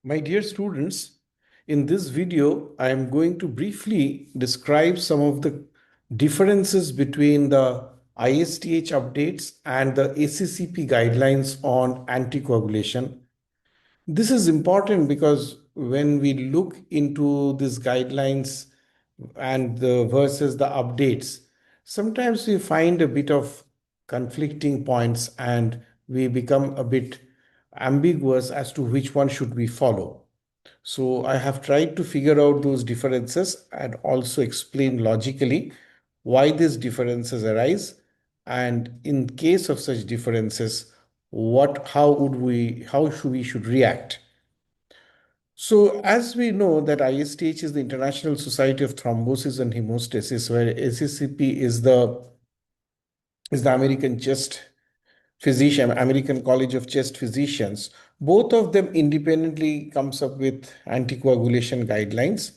My dear students, in this video, I am going to briefly describe some of the differences between the ISTH updates and the ACCP guidelines on anticoagulation. This is important because when we look into these guidelines and the versus the updates, sometimes we find a bit of conflicting points and we become a bit ambiguous as to which one should we follow. So I have tried to figure out those differences and also explain logically why these differences arise, and in case of such differences, how should we should react. So as we know that ISTH is the International Society of Thrombosis and Hemostasis, where ACCP is the American Chest Physician, American College of Chest Physicians. Both of them independently comes up with anticoagulation guidelines.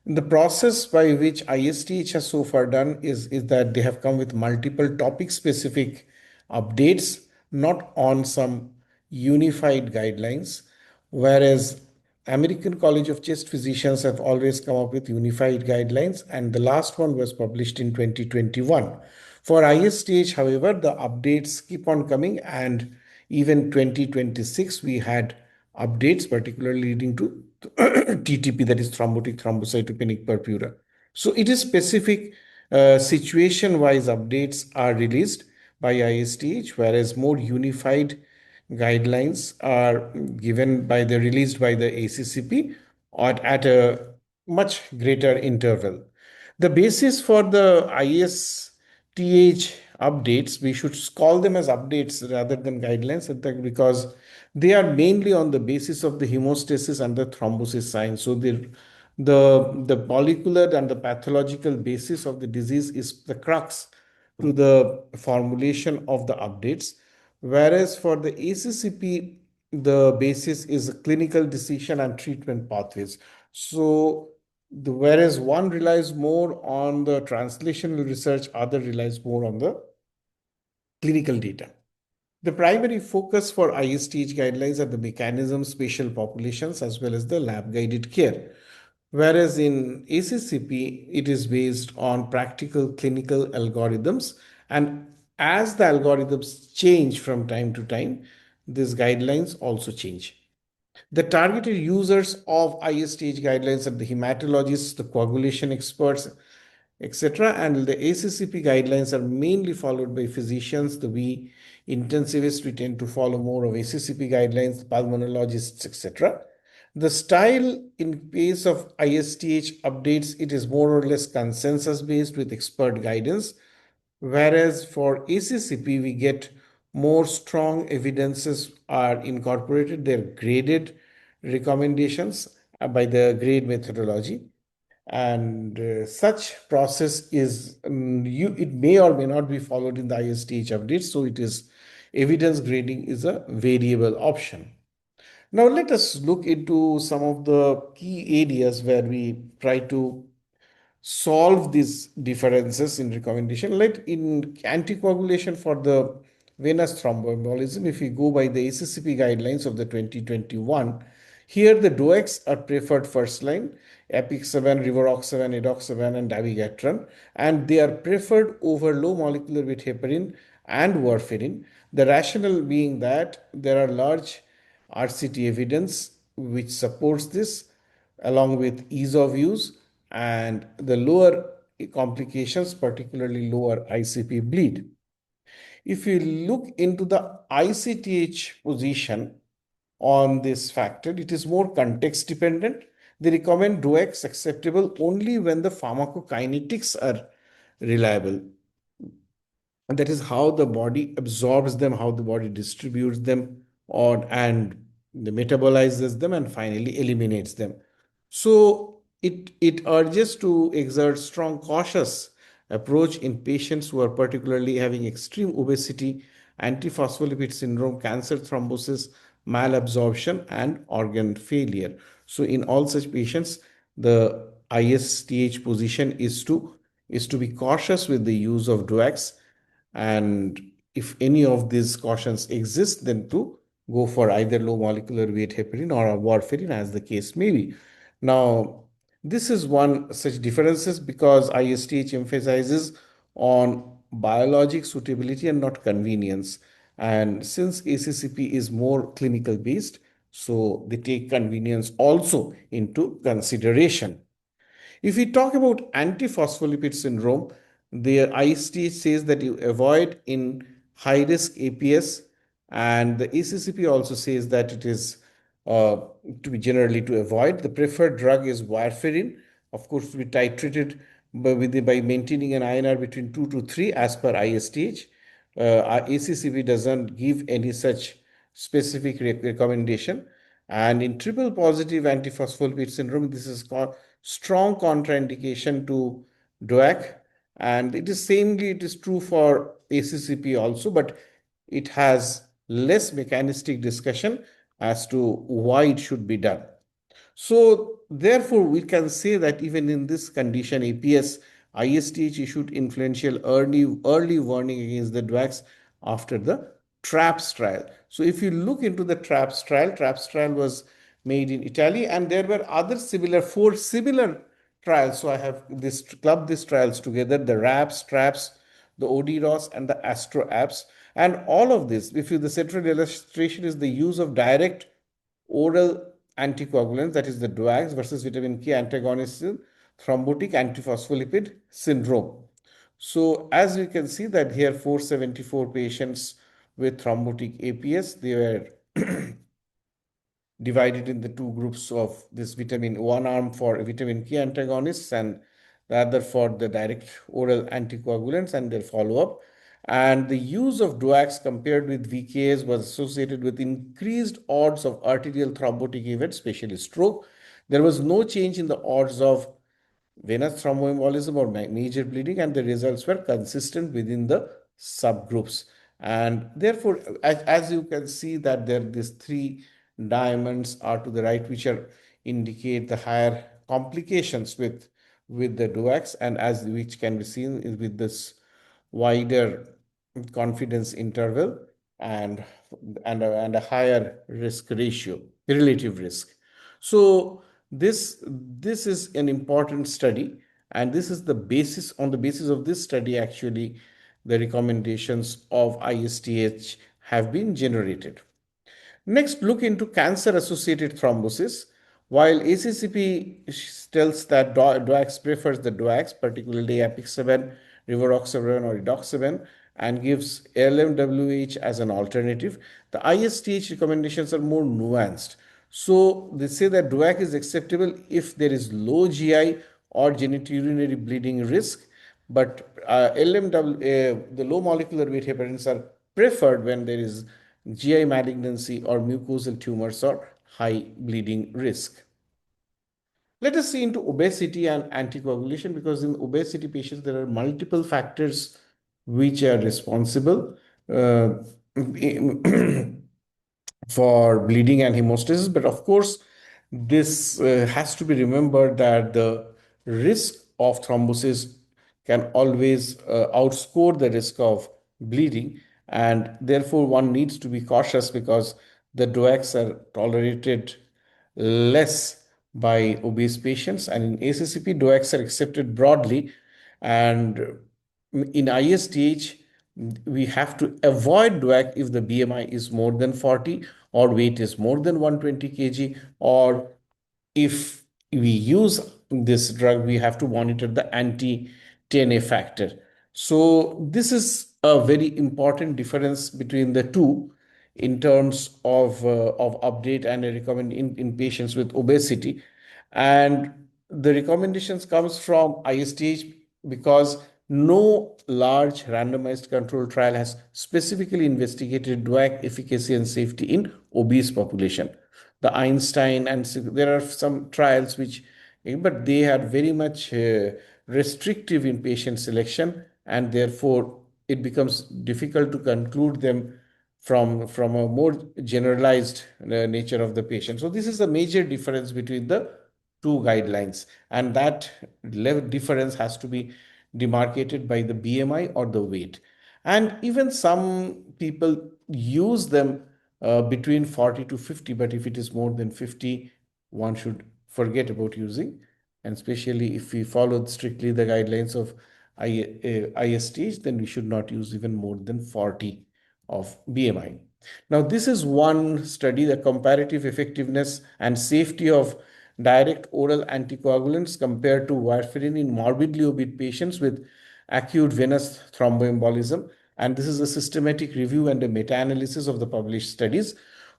The process by which ISTH has so far done is that they have come with multiple topic specific updates, not on some unified guidelines, whereas American College of Chest Physicians have always come up with unified guidelines, and the last one was published in 2021. For ISTH, however, the updates keep on coming, and even 2026 we had updates, particularly leading to TTP, that is thrombotic thrombocytopenic purpura. So it is specific situation-wise updates are released by ISTH, whereas more unified guidelines are given by the released by the ACCP or at a much greater interval. The basis for the ISTH updates, we should call them as updates rather than guidelines, because they are mainly on the basis of the hemostasis and the thrombosis signs. So the molecular and the pathological basis of the disease is the crux to the formulation of the updates. Whereas for the ACCP, the basis is clinical decision and treatment pathways. So whereas one relies more on the translational research, other relies more on the clinical data. The primary focus for ISTH guidelines are the mechanisms, spatial populations, as well as the lab guided care. Whereas in ACCP, it is based on practical clinical algorithms. And as the algorithms change from time to time, these guidelines also change. The targeted users of ISTH guidelines are the hematologists, the coagulation experts, etc. And the ACCP guidelines are mainly followed by physicians. We intensivists, we tend to follow more of ACCP guidelines, pulmonologists, etc. The style in case of ISTH updates, it is more or less consensus based with expert guidance. Whereas for ACCP, we get more strong evidences are incorporated. They're graded recommendations by the grade methodology, and such process is it may or may not be followed in the ISTH updates. So it is evidence grading is a variable option. Now let us look into some of the key areas where we try to solve these differences in recommendation. Let in anticoagulation for the venous thromboembolism, if we go by the ACCP guidelines of the 2021, here the DOACs are preferred first line, apixaban, rivaroxaban, edoxaban, and dabigatran, and they are preferred over low molecular weight heparin and warfarin. The rationale being that there are large RCT evidence which supports this, along with ease of use and the lower complications, particularly lower ICP bleed. If you look into the ICTH position on this factor, it is more context dependent. They recommend DOACs acceptable only when the pharmacokinetics are reliable. And that is how the body absorbs them, how the body distributes them, or and metabolizes them and finally eliminates them. So it urges to exert strong cautious approach in patients who are particularly having extreme obesity, antiphospholipid syndrome, cancer thrombosis, malabsorption, and organ failure. So in all such patients, the ISTH position is to be cautious with the use of DOACs, and if any of these cautions exist, then to go for either low molecular weight heparin or warfarin, as the case may be. Now, this is one such differences because ISTH emphasizes on biologic suitability and not convenience. And since ACCP is more clinical based, so they take convenience also into consideration. If we talk about antiphospholipid syndrome, the ISTH says that you avoid in high risk APS, and the ACCP also says that it is to be generally to avoid. The preferred drug is warfarin, of course, to be titrated by maintaining an INR between 2 to 3 as per ISTH. ACCP doesn't give any such specific recommendation. And in triple positive antiphospholipid syndrome, this is called strong contraindication to DOAC. And it is samely, it is true for ACCP also, but it has less mechanistic discussion as to why it should be done. So, therefore, we can say that even in this condition, APS, ISTH issued influential early warning against the drugs after the TRAPS trial. So, if you look into the TRAPS trial was made in Italy, and there were other similar, four similar trials. So, I have this clubbed these trials together: the RAPS, TRAPS, the ODROS, and the ASTRO-APS. And all of this, if you, the central illustration is the use of direct oral anticoagulants, that is the DOACs versus vitamin K antagonists in thrombotic antiphospholipid syndrome. So as you can see that here 474 patients with thrombotic APS, they were divided in the two groups of this vitamin, one arm for vitamin K antagonists and the other for the direct oral anticoagulants and their follow-up. And the use of DOACs compared with VKAs was associated with increased odds of arterial thrombotic events, especially stroke. There was no change in the odds of venous thromboembolism or major bleeding, and the results were consistent within the subgroups. And therefore, as you can see that there these three diamonds are to the right, which are indicate the higher complications with the DOACs, and as which can be seen with this wider confidence interval and and a higher risk ratio, relative risk. So this is an important study, and this is the basis, on the basis of this study actually the recommendations of ISTH have been generated. Next, look into cancer-associated thrombosis. While ACCP tells that DOACs prefers the DOACs, particularly apixaban, rivaroxaban, or edoxaban, and gives LMWH as an alternative, the ISTH recommendations are more nuanced. So they say that DOAC is acceptable if there is low GI or genitourinary bleeding risk, but the low molecular weight heparins are preferred when there is GI malignancy or mucosal tumors or high bleeding risk. Let us see into obesity and anticoagulation, because in obesity patients there are multiple factors which are responsible uh, for bleeding and hemostasis. But of course, this has to be remembered that the risk of thrombosis can always outscore the risk of bleeding, and therefore one needs to be cautious because the DOACs are tolerated less by obese patients, and in ACCP, DOACs are accepted broadly, and in ISTH, we have to avoid DOAC if the BMI is more than 40 or weight is more than 120 kg, or if we use this drug, we have to monitor the anti-10A factor. So this is a very important difference between the two in terms of update and a recommend in patients with obesity. And the recommendations comes from ISTH because no large randomized control trial has specifically investigated DOAC efficacy and safety in obese population. The Einstein and there are some trials which, but they are very much restrictive in patient selection, and therefore it becomes difficult to conclude them from a more generalized nature of the patient. So this is a major difference between the two guidelines, and that difference has to be demarcated by the BMI or the weight. And even some people use them between 40 to 50, but if it is more than 50, one should forget about using. And especially if we followed strictly the guidelines of ISTH, then we should not use even more than 40 of BMI. Now, this is one study, the comparative effectiveness and safety of direct oral anticoagulants compared to warfarin in morbidly obese patients with acute venous thromboembolism. And this is a systematic review and a meta-analysis of the published studies,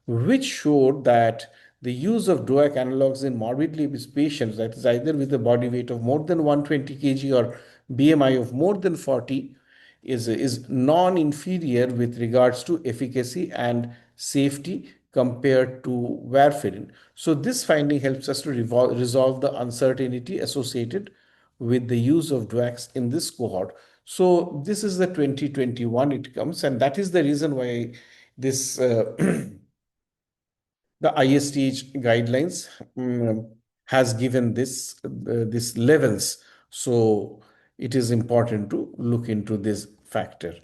which showed that the use of DOAC analogs in morbidly obese patients, that is either with a body weight of more than 120 kg or BMI of more than 40, is non-inferior with regards to efficacy and safety compared to warfarin. So this finding helps us to resolve the uncertainty associated with the use of DOACs in this cohort. So this is the 2021 it comes, and that is the reason why this the ISTH guidelines has given this levels. So it is important to look into this factor.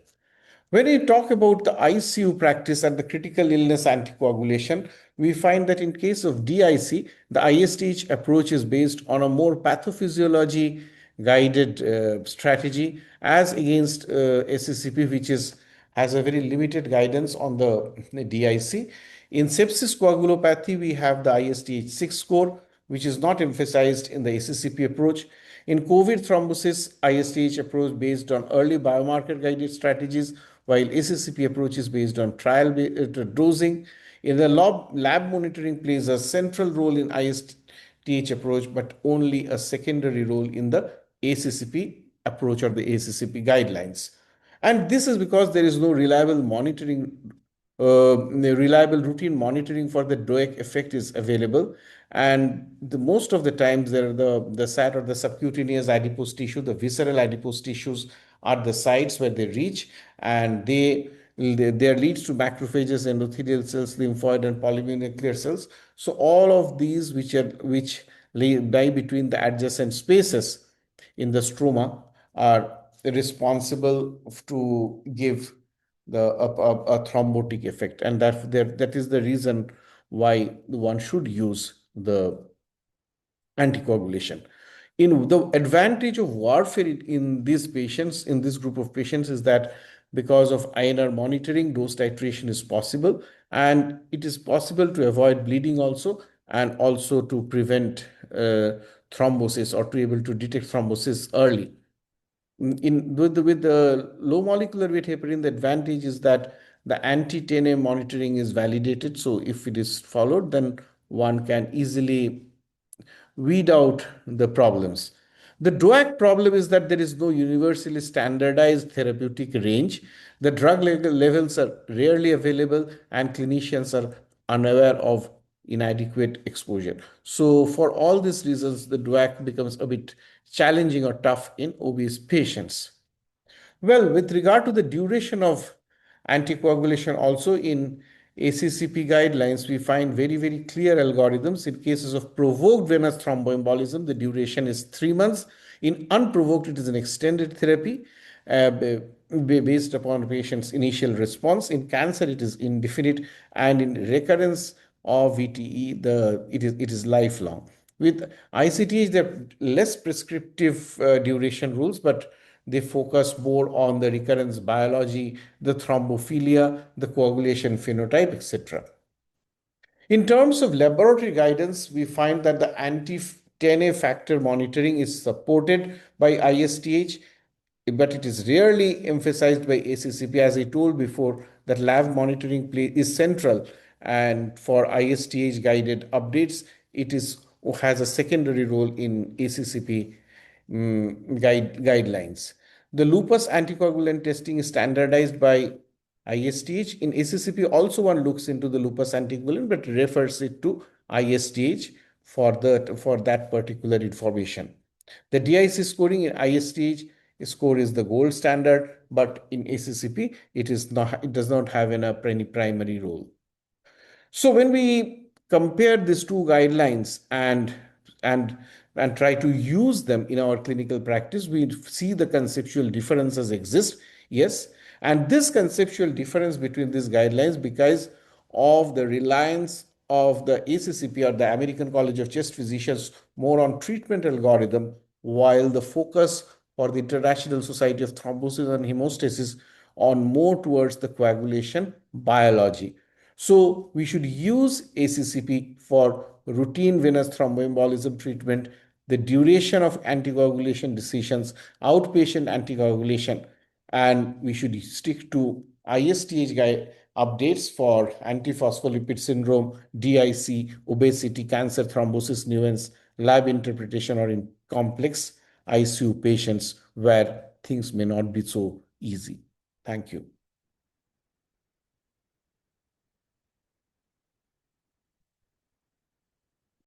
When we talk about the ICU practice and the critical illness anticoagulation, we find that in case of DIC, the ISTH approach is based on a more pathophysiology guided strategy as against ACCP, which has a very limited guidance on the DIC. In sepsis coagulopathy, we have the ISTH 6 score, which is not emphasized in the ACCP approach. In COVID thrombosis, ISTH approach based on early biomarker guided strategies, while ACCP approach is based on trial dosing. In the lab monitoring plays a central role in ISTH approach, but only a secondary role in the ACCP approach or the ACCP guidelines. And this is because there is no reliable monitoring, reliable routine monitoring for the DOAC effect is available. And most of the times, the SAT or the subcutaneous adipose tissue, the visceral adipose tissues are the sites where they reach, and there leads to macrophages, endothelial cells, lymphoid, and polynuclear cells. So all of these which lie between the adjacent spaces in the stroma are responsible to give a thrombotic effect, and that is the reason why one should use the anticoagulation. In the advantage of warfarin in these patients, in this group of patients, is that because of INR monitoring, dose titration is possible, and it is possible to avoid bleeding also, and also to prevent thrombosis or to be able to detect thrombosis early. With the low molecular weight heparin, the advantage is that the anti-10A monitoring is validated. So if it is followed, then one can easily weed out the problems. The DOAC problem is that there is no universally standardized therapeutic range. The drug levels are rarely available, and clinicians are unaware of inadequate exposure. So, for all these reasons, the DOAC becomes a bit challenging or tough in obese patients. Well, with regard to the duration of anticoagulation, also in ACCP guidelines, we find very, very clear algorithms. In cases of provoked venous thromboembolism, the duration is 3 months. In unprovoked, it is an extended therapy based upon patient's initial response. In cancer, it is indefinite, and in recurrence of VTE, it is lifelong. With ICTH, there are less prescriptive duration rules, but they focus more on the recurrence biology, the thrombophilia, the coagulation phenotype, etc. In terms of laboratory guidance, we find that the anti-10A factor monitoring is supported by ISTH, but it is rarely emphasized by ACCP. As I told before, that lab monitoring is central, and for ISTH guided updates, it has a secondary role in ACCP guidelines. The lupus anticoagulant testing is standardized by ISTH. In ACCP, also one looks into the lupus anticoagulant, but refers it to ISTH for that particular information. The DIC scoring in ISTH score is the gold standard, but in ACCP, it does not have any primary role. So when we compare these two guidelines and try to use them in our clinical practice, we see the conceptual differences exist. Yes, and this conceptual difference between these guidelines because of the reliance of the ACCP, or the American College of Chest Physicians, more on treatment algorithm, while the focus for the International Society of Thrombosis and Hemostasis on more towards the coagulation biology. So we should use ACCP for routine venous thromboembolism treatment, the duration of anticoagulation decisions, outpatient anticoagulation, and we should stick to ISTH updates for antiphospholipid syndrome, DIC, obesity, cancer, thrombosis, nuance, lab interpretation, or in complex ICU patients where things may not be so easy. Thank you.